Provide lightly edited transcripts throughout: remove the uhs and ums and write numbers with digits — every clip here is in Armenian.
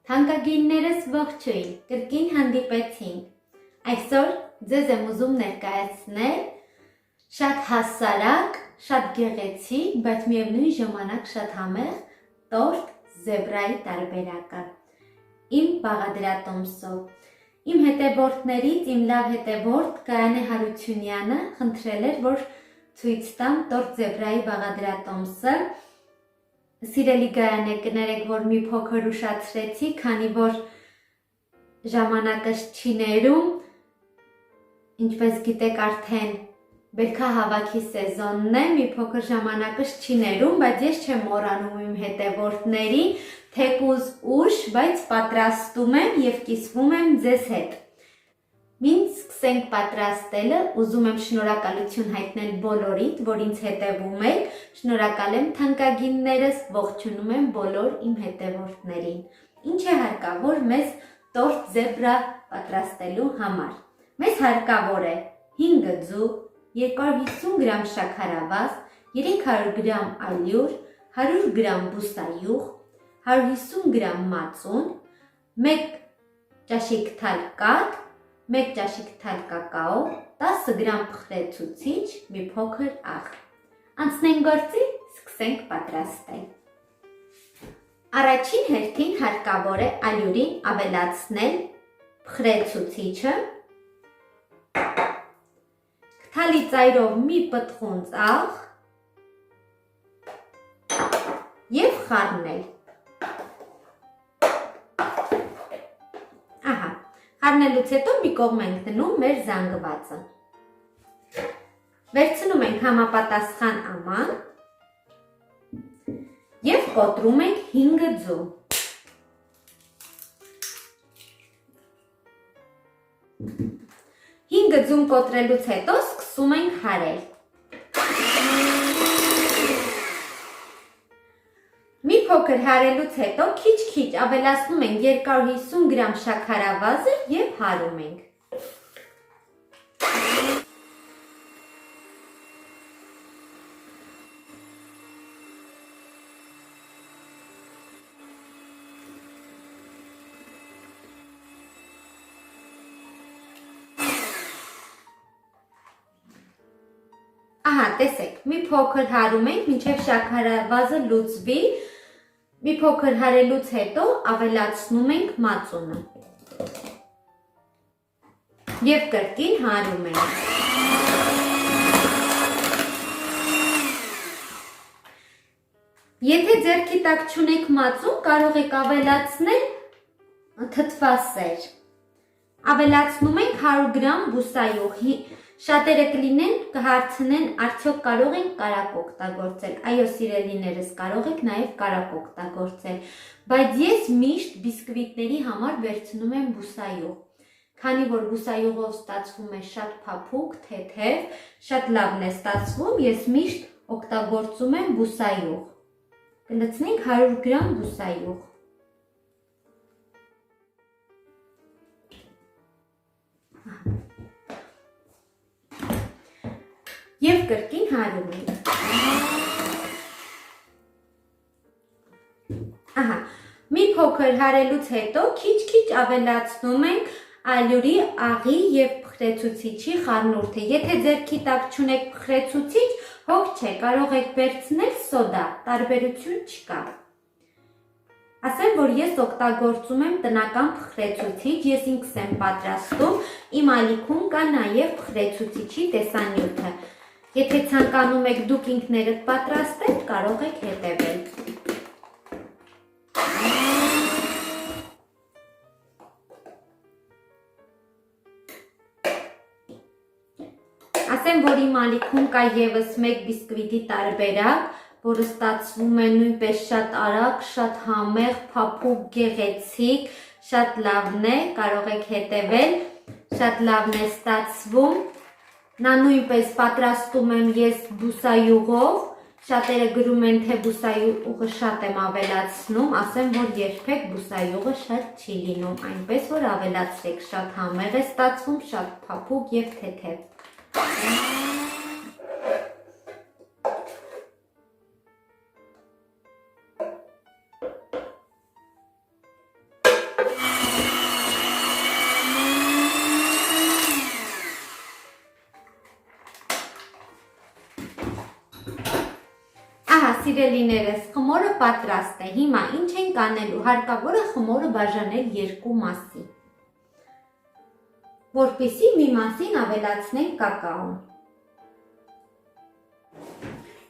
Թանկագիններս ողջույն, կրկին հանդիպեցինք։ Այսօր ձեզ եմ ուզում ներկայացնել շատ հասարակ, շատ գեղեցիկ, բայց միևնույն ժամանակ շատ համեղ տորտ զեբրայի տարբերակը։ Իմ բաղադրատոմսով։ Իմ հետևորդներից իմ լավ հետևորդ Գայանե Հարությունյանը խնդրել էր, որ ցույց տամ տորտ զեբրայի բաղադրատոմսը։ Սիրելի Գայանե, կներեք, որ մի փոքր ուշացրեցի, քանի որ ժամանակս չի ներում, ինչպես գիտեք արդեն բերքահավաքի սեզոնն է, մի փոքր ժամանակս չի ներում, բայց ես չեմ մոռանում իմ հետևորդներին, թեկուզ ուշ, բայց պատրաստում եմ և կիսվում եմ ձեզ հետ։ Մինչ սկսենք պատրաստելը, ուզում եմ շնորհակալություն հայտնել բոլորիդ, որ ինձ հետևում եք, շնորհակալ եմ թանկագիններս, ողջունում եմ բոլոր իմ հետևորդներին։ Ինչ է հարկավոր մեզ տորտ զեբրա պատրաստելու համար։ Մեզ հարկավոր է 5 ձու, 250 գրամ շաքարավազ, 300 գրամ ալյուր, 100 գրամ բուսայուղ, 150 գրամ մածուն, 1 ճաշիկ թալ կաթ, 1 ճաշիկ թալ կակաո, 10 գրամ փխրեցուցիչ, մի փոքր աղ։ Անցնենք գործի, սկսենք պատրաստել։ Առաջին հերթին հարկավոր է ալյուրին ավելացնել փխրեցուցիչը, քթալի ծայրով մի պտղունց աղ և խառնել։ Խառնելուց հետո մի կողմ ենք դնում մեր զանգվածը։ Վերցնում ենք համապատասխան աման և կոտրում ենք 5 ձու։ Հինգ ձուն կոտրելուց հետո սկսում ենք հարել։ Մի փոքր հարելուց հետո քիչ-քիչ ավելացնում ենք 250 գրամ շաքարավազը և հարում ենք։ Ահա, տեսեք, մի փոքր հարում ենք, մինչև շաքարավազը լուծվի, մի փոքր հարելուց հետո ավելացնում ենք մածունը և կրկին հարում ենք։ Եթե ձեռքի տակ չունեք մածուն, կարող եք ավելացնել թթվասեր։ Ավելացնում ենք 100 գրամ բուսայուղ։ Շատերը կլինեն կհարցնեն, արդյոք կարող ենք կարակ օգտագործել։ Այո, սիրելիներս, կարող եք նաև կարակ օգտագործել, բայց ես միշտ բիսկվիտների համար վերցնում եմ բուսայուղ, քանի որ բուսայուղով ստացվում է շատ փափուկ, թեթև, շատ լավն է ստացվում, ես միշտ օգտագործում եմ բուսայուղ։ Կլցնենք 100 գրամ բուսայուղ։ Եվ կրկին հարում ենք։ Ահա, մի փոքր հարելուց հետո քիչ-քիչ ավելացնում ենք ալյուրի, աղի և փխրեցուցիչի խառնուրդը։ Եթե ձեռքի տակ չունեք փխրեցուցիչ, հոգ չէ, կարող եք վերցնել սոդա, տարբերություն չկա։ Ասեմ, որ ես օգտագործում եմ տնական փխրեցուցիչ, ես ինքս եմ պատրաստում, իմ ալիքում կա նաև փխրեցուցիչի տեսանյութը։ Եթե ցանկանում եք դուք ինքներդ պատրաստել, կարող եք հետևել։ Ասեմ, որ իմ ալիքում կա ևս մեկ բիսկվիտի տարբերակ, որը ստացվում է նույնպես շատ արագ, շատ համեղ, փափուկ, գեղեցիկ, շատ լավն է, կարող եք հետևել, շատ լավն է ստացվում։ Նա նույնպես պատրաստում եմ ես բուսայուղով, շատերը գրում են, թե բուսայուղը շատ եմ ավելացնում, ասեմ, որ երբեք բուսայուղը շատ չի լինում, այնպես որ ավելացրեք, շատ համեղ է ստացվում, շատ փափուկ և թեթև։ Սիրելիներս, խմորը պատրաստ է։ Հիմա ինչ ենք անելու, հարկավոր է խմորը բաժանել երկու մասի, որպեսզի մի մասին ավելացնենք կակաոն։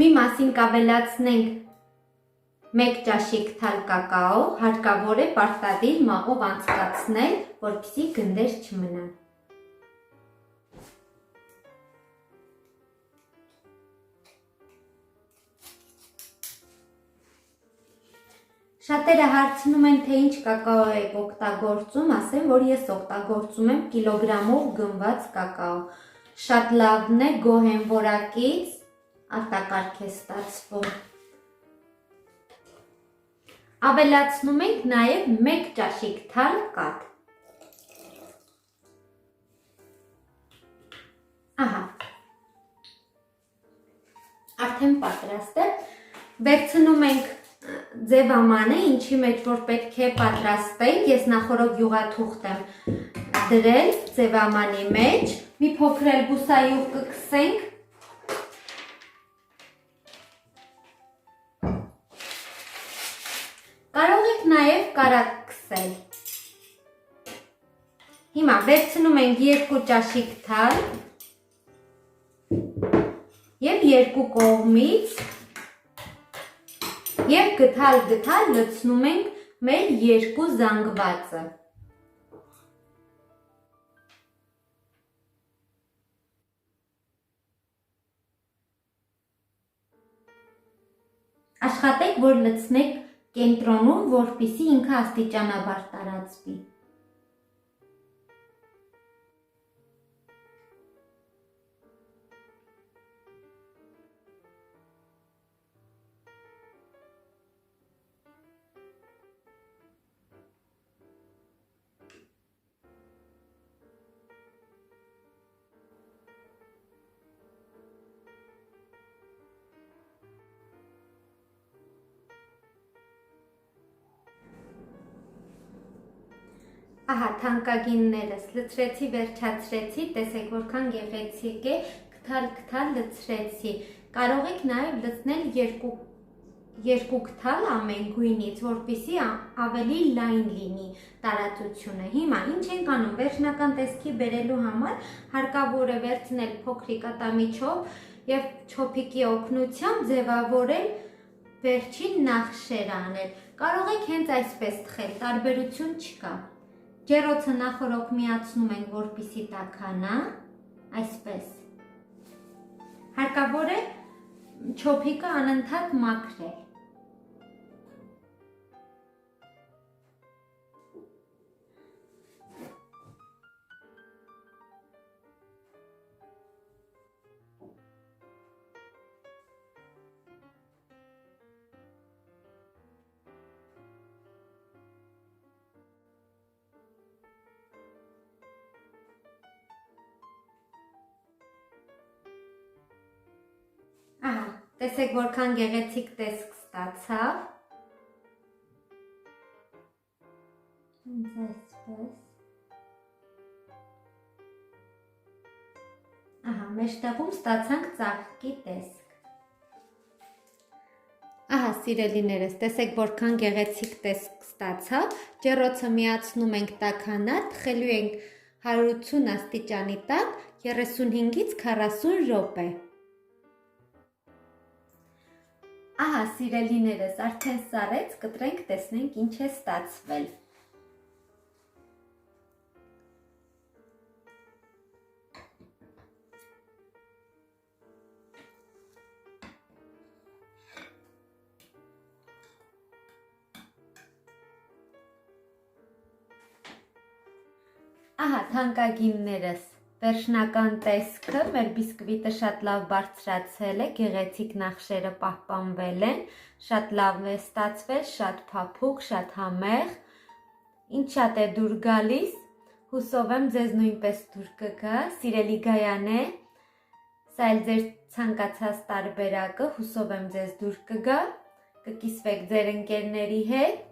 Մի մասին կավելացնենք 1 ճաշիկ թալ կակաո, հարկավոր է պարտադիր մաղով անցկացնել, որպեսզի գնդեր չմնան։ Շատերը հարցնում են, թե ինչ կակաո եք օգտագործում, ասեմ, որ ես օգտագործում եմ կիլոգրամով գնված կակաո։ Շատ լավն է, գոհ եմ որակից, արտակարգ է ստացվում։ Ավելացնում ենք նաև 1 ճաշիկ թալ կաթ։ Ահա, արդեն պատրաստ է։ Վերցնում ենք ձևամանը, ինչի մեջ որ պետք է պատրաստենք, ես նախորդ յուղաթուղթ եմ դրել ձևամանի մեջ, մի փոքր էլ բուսայուղ կքսենք։ Կարող եք նաև կարագ քսել։ Հիմա վերցնում ենք 2 ճաշիկ թալ և երկու կողմից և գթալ լցնում ենք մեր երկու զանգվածը։ Աշխատեք, որ լցնեք կենտրոնում, որպեսզի ինքը աստիճանաբար տարածվի։ Ահա, թանկագիններս, լցրեցի, վերջացրեցի, տեսեք որքան գեղեցիկ է, գթալ լցրեցի։ Կարող եք նաև լցնել երկու գթալ ամեն գույնից, որպեսզի ավելի լայն լինի տարածությունը։ Հիմա ինչ ենք անում, վերջնական տեսքի բերելու համար հարկավոր է վերցնել փոքրիկ ատամիջով և չոփիկի օգնությամբ ձևավորել վերջին նախշերը անել։ Կարող եք հենց այսպես թխել, տարբերություն չկա։ Ջեռոցը նախորոք միացնում ենք, որպեսզի տաքանա, այսպես։ Հարկավոր է չոփիկը անընդհատ մաքրել։ Ահա, տեսեք որքան գեղեցիկ տեսք ստացավ։ Հենց այսպես։ Ահա, մեջտեղում ստացանք ծաղկի տեսք։ Ահա, սիրելիներս, տեսեք որքան գեղեցիկ տեսք ստացավ։ Ջեռոցը միացնում ենք տաքանա, թխելու ենք 180 աստիճանի տակ 35-ից 40 րոպե։ Ահա, սիրելիներս, արդեն սառեց, կտրենք, տեսնենք ինչ է ստացվել։ Ահա, թանկագիններս, վերջնական տեսքը, մեր բիսկվիտը շատ լավ բարձրացել է, գեղեցիկ նախշերը պահպանվել են, շատ լավ է ստացվել, շատ փափուկ, շատ համեղ, ինչ շատ է դուր գալիս, հուսով եմ ձեզ նույնպես դուր կգա, սիրելի Գայանե, սա էլ ձեր ցանկացած տարբերակը, հուսով եմ ձեզ դուր կգա, կկիսվեք ձեր ընկերների հետ։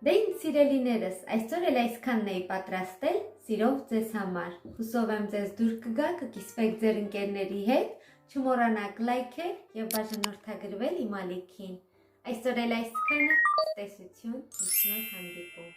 Դե իմ սիրելիներս, այսօր էլ այսքանն էի պատրաստել, սիրով ձեզ համար։ Հուսով եմ ձեզ դուր կգա, կկիսվեք ձեր ընկերների հետ, չմոռանաք լայքել եւ բաժանորդագրվել իմ ալիքին։ Այսօր էլ այսքանը, տեսություն, նոր հանդիպում։